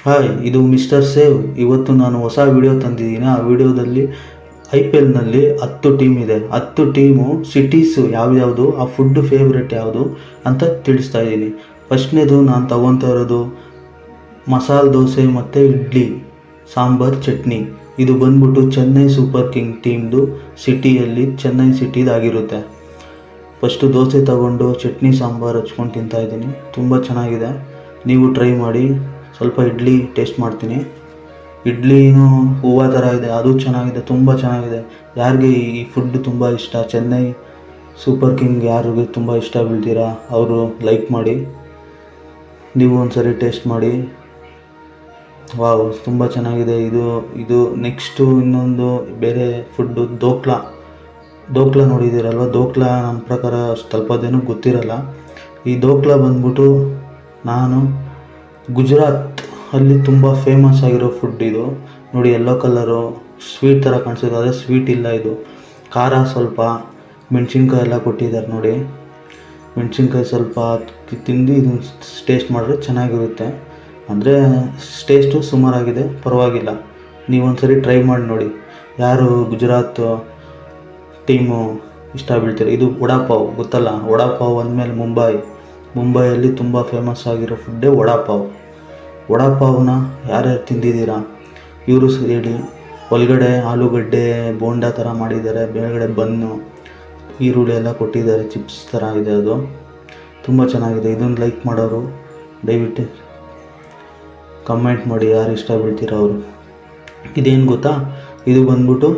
Hi, ಇದು mister save. ಇವತ್ತು ನಾನು ಹೊಸ ವಿಡಿಯೋ ತಂದಿದ್ದೀನಿ. ಆ ವಿಡಿಯೋದಲ್ಲಿ IPLನಲ್ಲಿ 10 ಟೀಮ್ ಇದೆ. 10 ಟೀಮು ಸಿಟೀಸು ಯಾವ್ಯಾವುದು, ಆ ಫುಡ್ ಫೇವ್ರೆಟ್ ಯಾವುದು ಅಂತ ತಿಳಿಸ್ತಾ ಇದ್ದೀನಿ. ಫಸ್ಟ್ನೇದು ನಾನು ತಗೊತಾ ಇರೋದು ಮಸಾಲೆ ದೋಸೆ ಮತ್ತು ಇಡ್ಲಿ ಸಾಂಬಾರ್ ಚಟ್ನಿ. ಇದು ಬಂದ್ಬಿಟ್ಟು ಚೆನ್ನೈ ಸೂಪರ್ ಕಿಂಗ್ ಟೀಮ್ದು ಸಿಟಿಯಲ್ಲಿ ಚೆನ್ನೈ ಸಿಟಿದಾಗಿರುತ್ತೆ. ಫಸ್ಟು ದೋಸೆ ತಗೊಂಡು ಚಟ್ನಿ ಸಾಂಬಾರು ಹಚ್ಕೊಂಡು ತಿಂತಾಯಿದ್ದೀನಿ. ತುಂಬ ಚೆನ್ನಾಗಿದೆ, ನೀವು ಟ್ರೈ ಮಾಡಿ. ಸ್ವಲ್ಪ ಇಡ್ಲಿ ಟೇಸ್ಟ್ ಮಾಡ್ತೀನಿ. ಇಡ್ಲಿನೂ ಹೂವು ಥರ ಇದೆ, ಅದು ಚೆನ್ನಾಗಿದೆ, ತುಂಬ ಚೆನ್ನಾಗಿದೆ. ಯಾರಿಗೆ ಈ ಫುಡ್ ತುಂಬ ಇಷ್ಟ, ಚೆನ್ನೈ ಸೂಪರ್ ಕಿಂಗ್ ಯಾರಿಗೆ ತುಂಬ ಇಷ್ಟ ಬೀಳ್ತೀರಾ ಅವರು ಲೈಕ್ ಮಾಡಿ, ನೀವು ಒಂದ್ಸರಿ ಟೇಸ್ಟ್ ಮಾಡಿ. ವಾವ್, ತುಂಬ ಚೆನ್ನಾಗಿದೆ. ಇದು ನೆಕ್ಸ್ಟು ಇನ್ನೊಂದು ಬೇರೆ ಫುಡ್ಡು ದೋಕ್ಲಾ ನೋಡಿದ್ದೀರಲ್ವ. ದೋಕ್ಲಾ ನಮ್ಮ ಪ್ರಕಾರ ಸ್ವಲ್ಪದೇನೂ ಗೊತ್ತಿರಲ್ಲ. ಈ ದೋಕ್ಲಾ ಬಂದ್ಬಿಟ್ಟು ನಾನು ಗುಜರಾತ್ ಅಲ್ಲಿ ತುಂಬ ಫೇಮಸ್ ಆಗಿರೋ ಫುಡ್ ಇದು. ನೋಡಿ, ಯೆಲ್ಲೋ ಕಲರು ಸ್ವೀಟ್ ಥರ ಕಾಣಿಸುತ್ತೆ, ಆದರೆ ಸ್ವೀಟ್ ಇಲ್ಲ. ಇದು ಖಾರ, ಸ್ವಲ್ಪ ಮೆಣಸಿನ್ಕಾಯಿ ಎಲ್ಲ ಕೊಟ್ಟಿದ್ದಾರೆ ನೋಡಿ. ಮೆಣಸಿನ್ಕಾಯಿ ಸ್ವಲ್ಪ ತಿಂದು ಇದು ಟೇಸ್ಟ್ ಮಾಡಿದ್ರೆ ಚೆನ್ನಾಗಿರುತ್ತೆ. ಅಂದರೆ ಟೇಸ್ಟು ಸುಮಾರಾಗಿದೆ, ಪರವಾಗಿಲ್ಲ. ನೀವೊಂದ್ಸರಿ ಟ್ರೈ ಮಾಡಿ ನೋಡಿ. ಯಾರು ಗುಜರಾತ್ ಟೀಮು ಇಷ್ಟ ಬೀಳ್ತೀರ. ಇದು ವಡಾಪಾವ್ ಗೊತ್ತಲ್ಲ, ವಡಾಪಾವ್ ಅಂದಮೇಲೆ ಮುಂಬೈಯಲ್ಲಿ ತುಂಬ ಫೇಮಸ್ ಆಗಿರೋ ಫುಡ್ಡೇ ವಡಾಪಾವ್ನ ಯಾರ್ಯಾರು ತಿಂದಿದ್ದೀರಾ ಇವರು ಹೇಳಿ. ಒಳಗಡೆ ಆಲೂಗಡ್ಡೆ ಬೋಂಡಾ ಥರ ಮಾಡಿದ್ದಾರೆ, ಮೇಲ್ಗಡೆ ಬನ್ನು, ಈರುಳ್ಳಿ ಎಲ್ಲ ಕೊಟ್ಟಿದ್ದಾರೆ, ಚಿಪ್ಸ್ ಥರ ಇದೆ. ಅದು ತುಂಬ ಚೆನ್ನಾಗಿದೆ. ಇದನ್ನು ಲೈಕ್ ಮಾಡೋರು ದಯವಿಟ್ಟು ಕಮೆಂಟ್ ಮಾಡಿ, ಯಾರು ಇಷ್ಟ ಬೀಳ್ತೀರ ಅವರು. ಇದೇನು ಗೊತ್ತಾ, ಇದು ಬಂದ್ಬಿಟ್ಟು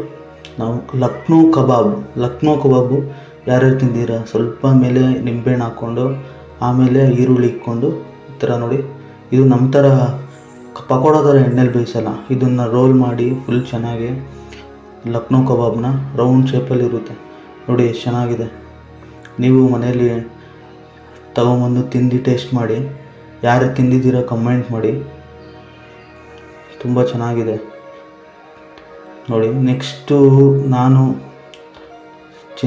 ನಾವು ಲಕ್ನೋ ಕಬಾಬು ಯಾರ್ಯಾರು ತಿಂದಿರಾ. ಸ್ವಲ್ಪ ಮೇಲೆ ನಿಂಬೆಹಣ್ಣು ಹಾಕ್ಕೊಂಡು, ಆಮೇಲೆ ಈರುಳ್ಳಿ ಇಕ್ಕೊಂಡು ಈ ಥರ ನೋಡಿ. ಇದು ನಮ್ಮ ಥರ ಪಕೋಡ ಥರ ಎಣ್ಣೆಲಿ ಬೇಯಿಸಲ್ಲ. ಇದನ್ನು ರೋಲ್ ಮಾಡಿ ಫುಲ್ ಚೆನ್ನಾಗಿ ಲಕ್ನೋ ಕಬಾಬ್ನ ರೌಂಡ್ ಶೇಪಲ್ಲಿ ಇರುತ್ತೆ ನೋಡಿ, ಎಷ್ಟು ಚೆನ್ನಾಗಿದೆ. ನೀವು ಮನೆಯಲ್ಲಿ ತಗೊಂಬಂದು ತಿಂದು ಟೇಸ್ಟ್ ಮಾಡಿ. ಯಾರು ತಿಂದಿದ್ದೀರಾ ಕಮೆಂಟ್ ಮಾಡಿ, ತುಂಬ ಚೆನ್ನಾಗಿದೆ ನೋಡಿ. ನೆಕ್ಸ್ಟು ನಾನು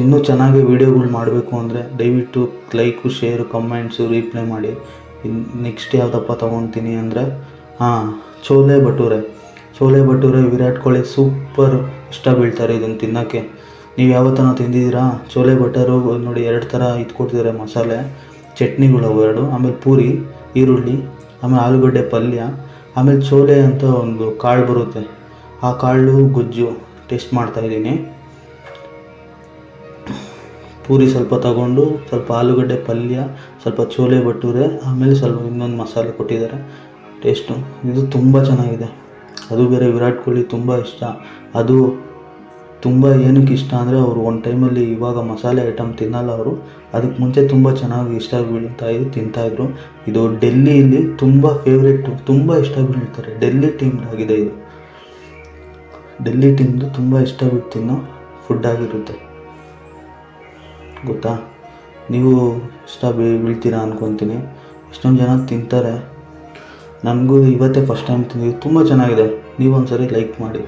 ಇನ್ನೂ ಚೆನ್ನಾಗಿ ವೀಡಿಯೋಗಳು ಮಾಡಬೇಕು ಅಂದರೆ ದಯವಿಟ್ಟು ಲೈಕು, ಶೇರು, ಕಮೆಂಟ್ಸು, ರೀಪ್ಲೈ ಮಾಡಿ. ನೆಕ್ಸ್ಟ್ ಯಾವುದಪ್ಪ ತೊಗೊತೀನಿ ಅಂದರೆ ಚೋಲೆ ಭಟೂರೆ ವಿರಾಟ್ ಕೊಹ್ಲಿ ಸೂಪರ್ ಇಷ್ಟ ಬೀಳ್ತಾರೆ ಇದನ್ನು ತಿನ್ನೋಕ್ಕೆ. ನೀವು ಯಾವತ್ತನ ತಿಂದಿದ್ದೀರಾ ಚೋಲೆ ಭಟೂರು? ನೋಡಿ, 2 ಥರ ಇದು ಕೊಡ್ತಿದ್ದಾರೆ ಮಸಾಲೆ ಚಟ್ನಿಗಳು ಅವೆರಡು, ಆಮೇಲೆ ಪೂರಿ, ಈರುಳ್ಳಿ, ಆಮೇಲೆ ಆಲೂಗಡ್ಡೆ ಪಲ್ಯ, ಆಮೇಲೆ ಚೋಲೆ ಅಂತ ಒಂದು ಕಾಳು ಬರುತ್ತೆ, ಆ ಕಾಳು ಗೊಜ್ಜು ಟೇಸ್ಟ್ ಮಾಡ್ತಾಯಿದ್ದೀನಿ. ಪೂರಿ ಸ್ವಲ್ಪ ತಗೊಂಡು, ಸ್ವಲ್ಪ ಆಲೂಗಡ್ಡೆ ಪಲ್ಯ, ಸ್ವಲ್ಪ ಚೋಲೆ ಭಟೂರೆ, ಆಮೇಲೆ ಸ್ವಲ್ಪ ಇನ್ನೊಂದು ಮಸಾಲೆ ಕೊಟ್ಟಿದ್ದಾರೆ. ಟೇಸ್ಟು ಇದು ತುಂಬ ಚೆನ್ನಾಗಿದೆ. ಅದು ಬೇರೆ ವಿರಾಟ್ ಕೊಹ್ಲಿ ತುಂಬ ಇಷ್ಟ. ಅದು ತುಂಬ ಏನಕ್ಕೆ ಇಷ್ಟ ಅಂದರೆ ಅವರು ಒಂದು ಟೈಮಲ್ಲಿ, ಇವಾಗ ಮಸಾಲೆ ಐಟಮ್ ತಿನ್ನಲ್ಲ ಅವರು, ಅದಕ್ಕೆ ಮುಂಚೆ ತುಂಬ ಚೆನ್ನಾಗಿ ಇಷ್ಟ ತಿಂತಾಯಿದ್ರು. ಇದು ಡೆಲ್ಲಿಯಲ್ಲಿ ತುಂಬ ಫೇವ್ರೇಟು, ತುಂಬ ಇಷ್ಟ ಬೀಳ್ತಾರೆ. ಡೆಲ್ಲಿ ಟೀಮ್ದಾಗಿದೆ ಇದು. ಡೆಲ್ಲಿ ಟೀಮ್ದು ತುಂಬ ಇಷ್ಟ ಬಿಟ್ಟು ತಿನ್ನೋ ಫುಡ್ ಆಗಿರುತ್ತೆ ಗೊತ್ತಾ. ನೀವು ಇಷ್ಟ ಬೀಳ್ತೀರಾ ಅಂದ್ಕೊತೀನಿ. ಎಷ್ಟೊಂದು ಜನ ತಿಂತಾರೆ. ನನಗೂ ಇವತ್ತೇ ಫಸ್ಟ್ ಟೈಮ್ ತಿಂದಿದ್ದು, ತುಂಬ ಚೆನ್ನಾಗಿದೆ. ನೀವೊಂದ್ಸರಿ ಲೈಕ್ ಮಾಡಿ,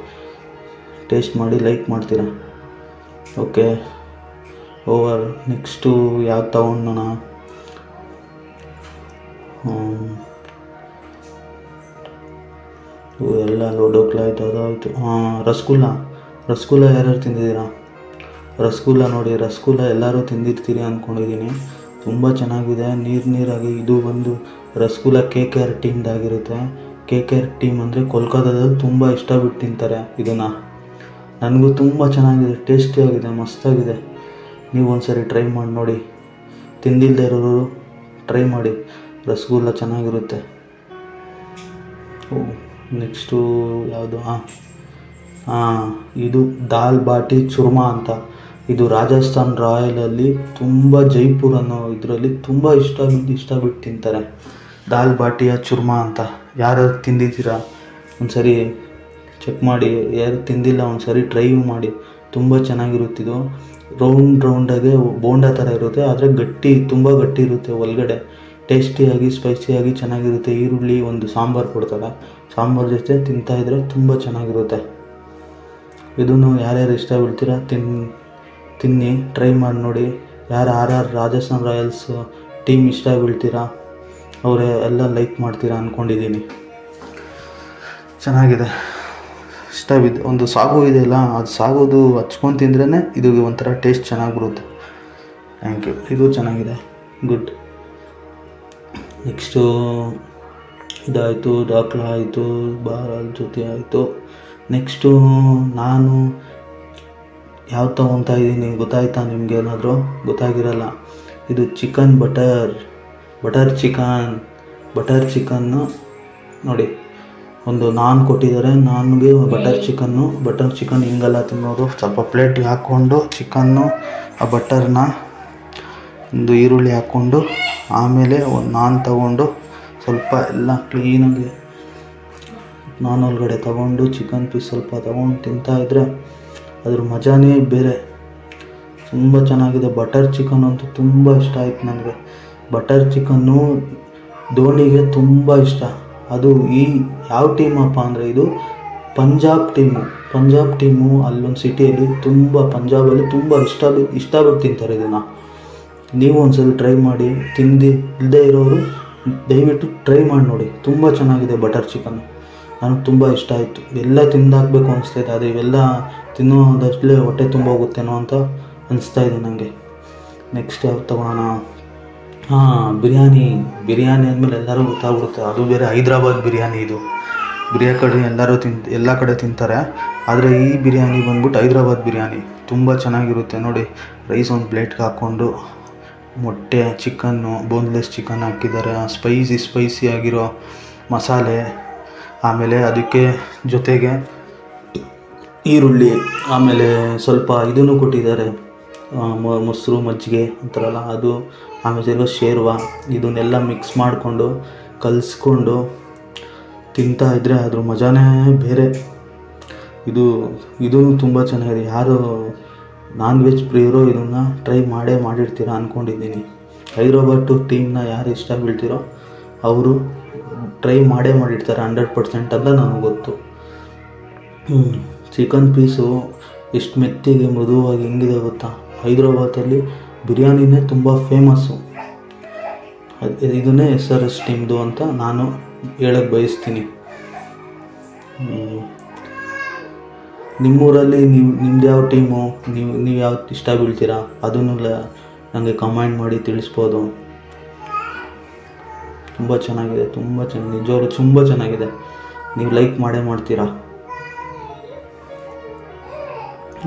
ಟೇಸ್ಟ್ ಮಾಡಿ, ಲೈಕ್ ಮಾಡ್ತೀರಾ. Okay, over. ನೆಕ್ಸ್ಟು ಯಾವ್ದು ತಗೊಂಡೋಣ? ಎಲ್ಲ ಲೋಡೋಕ್ಲ ಆಯಿತು, ಅದಾಯಿತು. ರಸಗುಲ್ಲ ಯಾರ್ಯಾರು ತಿಂದಿದ್ದೀರಾ? ರಸಗುಲ್ಲ ನೋಡಿ, ರಸಗುಲ್ಲ ಎಲ್ಲರೂ ತಿಂದಿರ್ತೀರಿ ಅಂದ್ಕೊಂಡಿದ್ದೀನಿ. ತುಂಬ ಚೆನ್ನಾಗಿದೆ, ನೀರಾಗಿ. ಇದು ಬಂದು ರಸಗುಲ್ಲ KKR ಟೀಮ್ದಾಗಿರುತ್ತೆ. KKR ಟೀಮ್ ಅಂದರೆ ಕೋಲ್ಕತ್ತಾದಲ್ಲಿ ತುಂಬ ಇಷ್ಟ ಬಿಟ್ಟು ತಿಂತಾರೆ ಇದನ್ನು. ನನಗೂ ತುಂಬ ಚೆನ್ನಾಗಿದೆ, ಟೇಸ್ಟಿಯಾಗಿದೆ, ಮಸ್ತಾಗಿದೆ. ನೀವು ಒಂದ್ಸರಿ ಟ್ರೈ ಮಾಡಿ ನೋಡಿ. ತಿಂದಿಲ್ಲದೆ ಇರೋರು ಟ್ರೈ ಮಾಡಿ, ರಸಗುಲ್ಲ ಚೆನ್ನಾಗಿರುತ್ತೆ. ನೆಕ್ಸ್ಟು ಯಾವುದು? ಇದು ದಾಲ್ ಬಾಟಿ ಚೂರ್ಮಾ ಅಂತ. ಇದು ರಾಜಸ್ಥಾನ್ ರಾಯಲಲ್ಲಿ ತುಂಬ ಜೈಪುರ್ ಅನ್ನೋ ಇದರಲ್ಲಿ ತುಂಬ ಇಷ್ಟ ಬಿಟ್ಟು ತಿಂತಾರೆ. ದಾಲ್ ಬಾಟಿಯ ಚೂರ್ಮಾ ಅಂತ. ಯಾರ್ಯಾರು ತಿಂದಿದ್ದೀರಾ ಒಂದ್ಸರಿ ಚೆಕ್ ಮಾಡಿ. ಯಾರು ತಿಂದಿಲ್ಲ ಒಂದ್ಸರಿ ಟ್ರೈ ಮಾಡಿ, ತುಂಬ ಚೆನ್ನಾಗಿರುತ್ತಿದ್ದು. ರೌಂಡಾಗೆ ಬೋಂಡಾ ಥರ ಇರುತ್ತೆ, ಆದರೆ ತುಂಬ ಗಟ್ಟಿ ಇರುತ್ತೆ ಒಳಗಡೆ. ಟೇಸ್ಟಿಯಾಗಿ, ಸ್ಪೈಸಿಯಾಗಿ ಚೆನ್ನಾಗಿರುತ್ತೆ. ಈರುಳ್ಳಿ, ಒಂದು ಸಾಂಬಾರು ಕೊಡ್ತಾರೆ, ಸಾಂಬಾರು ಜೊತೆ ತಿಂತಾಯಿದ್ರೆ ತುಂಬ ಚೆನ್ನಾಗಿರುತ್ತೆ. ಇದನ್ನು ಯಾರ್ಯಾರು ಇಷ್ಟ ಬೀಳ್ತೀರಾ ತಿನ್ನಿ, ಟ್ರೈ ಮಾಡಿ ನೋಡಿ. ಯಾರು ರಾಜಸ್ಥಾನ್ ರಾಯಲ್ಸ್ ಟೀಮ್ ಇಷ್ಟ ಬೀಳ್ತೀರಾ ಅವರೇ ಎಲ್ಲ ಲೈಕ್ ಮಾಡ್ತೀರಾ ಅಂದ್ಕೊಂಡಿದ್ದೀನಿ. ಚೆನ್ನಾಗಿದೆ. ಇಷ್ಟ ಬಿದ್ದು ಒಂದು ಸಾಗು ಇದೆಯಲ್ಲ, ಅದು ಸಾಗೋದು ಹಚ್ಕೊಂಡು ತಿಂದ್ರೇ ಇದು ಒಂಥರ ಟೇಸ್ಟ್ ಚೆನ್ನಾಗಿ ಬರುತ್ತೆ. Thank you. ಇದು ಚೆನ್ನಾಗಿದೆ, ಗುಡ್. ನೆಕ್ಸ್ಟು ಇದಾಯಿತು, ದಾಖಲ ಆಯಿತು, ಬಾಲ್ ಜೊತೆ ಆಯಿತು. ನೆಕ್ಸ್ಟು ನಾನು ಯಾವ್ದು ತೊಗೊತಾ ಇದ್ದೀನಿ ಗೊತ್ತಾಯ್ತಾ ನಿಮ್ಗೆ? ಏನಾದರೂ ಗೊತ್ತಾಗಿರಲ್ಲ. ಇದು ಚಿಕನ್ ಬಟರ್ ಚಿಕನ್ನು ನೋಡಿ, ಒಂದು ನಾನ್ ಕೊಟ್ಟಿದ್ದಾರೆ. ನಾನ್ಗೆ ಬಟರ್ ಚಿಕನ್ ಹಿಂಗೆಲ್ಲ ತಿನ್ನೋದು. ಸ್ವಲ್ಪ ಪ್ಲೇಟಿಗೆ ಹಾಕ್ಕೊಂಡು ಚಿಕನ್ನು, ಆ ಬಟರ್ನ, ಒಂದು ಈರುಳ್ಳಿ ಹಾಕ್ಕೊಂಡು, ಆಮೇಲೆ ಒಂದು ನಾನ್ ತಗೊಂಡು ಸ್ವಲ್ಪ ಎಲ್ಲ ಕ್ಲೀನಾಗಿ ನಾನ್ ಒಳಗಡೆ ತಗೊಂಡು ಚಿಕನ್ ಪೀಸ್ ಸ್ವಲ್ಪ ತಗೊಂಡು ತಿಂತಾಯಿದ್ರೆ ಅದ್ರ ಮಜಾನೇ ಬೇರೆ. ತುಂಬ ಚೆನ್ನಾಗಿದೆ. ಬಟರ್ ಚಿಕನ್ ಅಂತೂ ತುಂಬ ಇಷ್ಟ ಆಯ್ತು ನನಗೆ. ಬಟರ್ ಚಿಕನ್ನು ಧೋನಿಗೆ ತುಂಬ ಇಷ್ಟ. ಅದು ಈ ಯಾವ ಟೀಮಪ್ಪ ಅಂದರೆ ಇದು ಪಂಜಾಬ್ ಟೀಮು. ಅಲ್ಲೊಂದು ಸಿಟಿಯಲ್ಲಿ ಪಂಜಾಬಲ್ಲಿ ತುಂಬ ಇಷ್ಟಪಟ್ಟು ತಿಂತಾರೆ ಇದನ್ನು. ನೀವು ಒಂದ್ಸಲ ಟ್ರೈ ಮಾಡಿ. ಇಲ್ಲದೇ ಇರೋರು ದಯವಿಟ್ಟು ಟ್ರೈ ಮಾಡಿ ನೋಡಿ. ತುಂಬ ಚೆನ್ನಾಗಿದೆ ಬಟರ್ ಚಿಕನ್. ನನಗೆ ತುಂಬ ಇಷ್ಟ ಆಯಿತು. ಎಲ್ಲ ತಿಂದಾಕಬೇಕು ಅನಿಸ್ತಾಯಿದೆ. ಅದು ಇವೆಲ್ಲ ತಿನ್ನೋದಷ್ಟೇ ಹೊಟ್ಟೆ ತುಂಬ ಹೋಗುತ್ತೇನೋ ಅಂತ ಅನಿಸ್ತಾ ಇದೆ ನನಗೆ. ನೆಕ್ಸ್ಟ್ ಯಾವ್ದು ತೊಗೊಳೋಣ? ಬಿರಿಯಾನಿ ಅಂದಮೇಲೆ ಎಲ್ಲರೂ ಗೊತ್ತಾಗ್ಬಿಡುತ್ತೆ. ಅದು ಬೇರೆ ಹೈದ್ರಾಬಾದ್ ಬಿರಿಯಾನಿ. ಇದು ಕಡೆ ಎಲ್ಲ ಕಡೆ ತಿಂತಾರೆ. ಆದರೆ ಈ ಬಿರಿಯಾನಿ ಬಂದ್ಬಿಟ್ಟು ಹೈದ್ರಾಬಾದ್ ಬಿರಿಯಾನಿ ತುಂಬ ಚೆನ್ನಾಗಿರುತ್ತೆ. ನೋಡಿ, ರೈಸ್ ಒಂದು ಪ್ಲೇಟ್ಗೆ ಹಾಕ್ಕೊಂಡು, ಮೊಟ್ಟೆ, ಚಿಕನ್ನು, ಬೋನ್ಲೆಸ್ ಚಿಕನ್ ಹಾಕಿದ್ದಾರೆ. ಸ್ಪೈಸಿ ಆಗಿರೋ ಮಸಾಲೆ, ಆಮೇಲೆ ಅದಕ್ಕೆ ಜೊತೆಗೆ ಈರುಳ್ಳಿ, ಆಮೇಲೆ ಸ್ವಲ್ಪ ಇದನ್ನು ಕೊಟ್ಟಿದ್ದಾರೆ, ಮೊಸರು, ಮಜ್ಜಿಗೆ ಅಂತಾರಲ್ಲ ಅದು, ಆಮೇಲೆ ಶೇರ್ವ. ಇದನ್ನೆಲ್ಲ ಮಿಕ್ಸ್ ಮಾಡಿಕೊಂಡು ಕಲಿಸ್ಕೊಂಡು ತಿಂತಾಯಿದ್ರೆ ಅದ್ರ ಮಜಾನೇ ಬೇರೆ. ಇದೂ ತುಂಬ ಚೆನ್ನಾಗಿದೆ. ಯಾರು ನಾನ್ ವೆಜ್ ಪ್ರಿಯರೋ ಇದನ್ನು ಟ್ರೈ ಮಾಡಿರ್ತೀರ ಅಂದ್ಕೊಂಡಿದ್ದೀನಿ. ಹೈದ್ರಾಬಾದ್ ಟೀಮ್ನ ಯಾರು ಇಷ್ಟ ಬೀಳ್ತಿರೋ ಅವರು ಟ್ರೈ ಮಾಡಿರ್ತಾರೆ 100% ಅಂತ ನನಗೆ ಗೊತ್ತು. ಚಿಕನ್ ಪೀಸು ಎಷ್ಟು ಮೆತ್ತಿಗೆ ಮೃದುವಾಗಿ ಹೆಂಗಿದೆ ಗೊತ್ತಾ? ಹೈದ್ರಾಬಾದಲ್ಲಿ ಬಿರಿಯಾನಿನೇ ತುಂಬ ಫೇಮಸ್ಸು. ಇದನ್ನೇ SRS ಟೀಮ್ದು ಅಂತ ನಾನು ಹೇಳಕ್ಕೆ ಬಯಸ್ತೀನಿ. ನಿಮ್ಮೂರಲ್ಲಿ ನಿಮ್ದು ಯಾವ ಟೀಮು, ನೀವು ಯಾವ್ದು ಇಷ್ಟ ಬೀಳ್ತೀರಾ ಅದನ್ನು ನನಗೆ ಕಮೆಂಟ್ ಮಾಡಿ ತಿಳಿಸ್ಬೋದು. ತುಂಬ ಚೆನ್ನಾಗಿದೆ, ನಿಜವಾಗ್ಲೂ ತುಂಬ ಚೆನ್ನಾಗಿದೆ. ನೀವು ಲೈಕ್ ಮಾಡ್ತೀರಾ.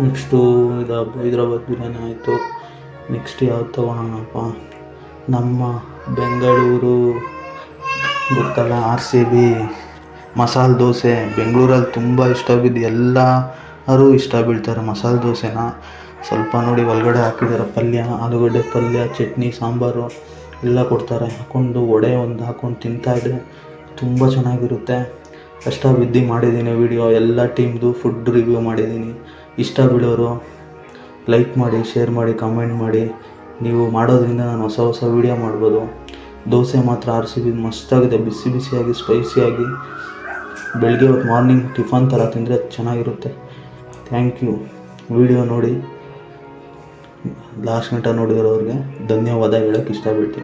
ನೆಕ್ಸ್ಟು ಇದು ಹೈದ್ರಾಬಾದ್ ಬಿರಿಯಾನಿ ಆಯಿತು. ನೆಕ್ಸ್ಟ್ ಯಾವ್ದು ತೊಗೊಳೋಣಪ್ಪ? ನಮ್ಮ ಬೆಂಗಳೂರು ಗೊತ್ತಲ್ಲ, RCB ಮಸಾಲೆ ದೋಸೆ. ಬೆಂಗಳೂರಲ್ಲಿ ತುಂಬ ಇಷ್ಟ ಬಿದ್ದು ಎಲ್ಲರೂ ಇಷ್ಟ ಬೀಳ್ತಾರೆ ಮಸಾಲೆ ದೋಸೆನ. ಸ್ವಲ್ಪ ನೋಡಿ ಒಳಗಡೆ ಹಾಕಿದ್ದಾರೆ ಪಲ್ಯ, ಆಲೂಗಡ್ಡೆ ಪಲ್ಯ, ಚಟ್ನಿ, ಸಾಂಬಾರು ಎಲ್ಲ ಕೊಡ್ತಾರೆ. ವಡೆ ಒಂದು ಹಾಕ್ಕೊಂಡು ತಿಂತಾಯಿದ್ರೆ ತುಂಬ ಚೆನ್ನಾಗಿರುತ್ತೆ. ಕಷ್ಟ ಬಿದ್ದು ಮಾಡಿದ್ದೀನಿ ವಿಡಿಯೋ. ಎಲ್ಲ ಟೀಮ್ದು ಫುಡ್ ರಿವ್ಯೂ ಮಾಡಿದ್ದೀನಿ. ಇಷ್ಟ ಬೀಳೋರು ಲೈಕ್ ಮಾಡಿ, ಶೇರ್ ಮಾಡಿ, ಕಮೆಂಟ್ ಮಾಡಿ. ನೀವು ಮಾಡೋದ್ರಿಂದ ನಾನು ಹೊಸ ವೀಡಿಯೋ ಮಾಡ್ಬೋದು. ದೋಸೆ ಮಾತ್ರ RCB ಮಸ್ತಾಗಿದೆ, ಬಿಸಿಯಾಗಿ ಸ್ಪೈಸಿಯಾಗಿ. ಬೆಳಗ್ಗೆ ಹೊತ್ತು ಮಾರ್ನಿಂಗ್ ಟಿಫನ್ ಥರ ತಿಂದರೆ ಚೆನ್ನಾಗಿರುತ್ತೆ. Thank you. ವಿಡಿಯೋ ನೋಡಿ ಲಾಸ್ಟ್ ಗಂಟ ನೋಡಿರೋರಿಗೆ ಧನ್ಯವಾದ ಹೇಳೋಕ್ಕೆ ಇಷ್ಟಪಡ್ತೀನಿ.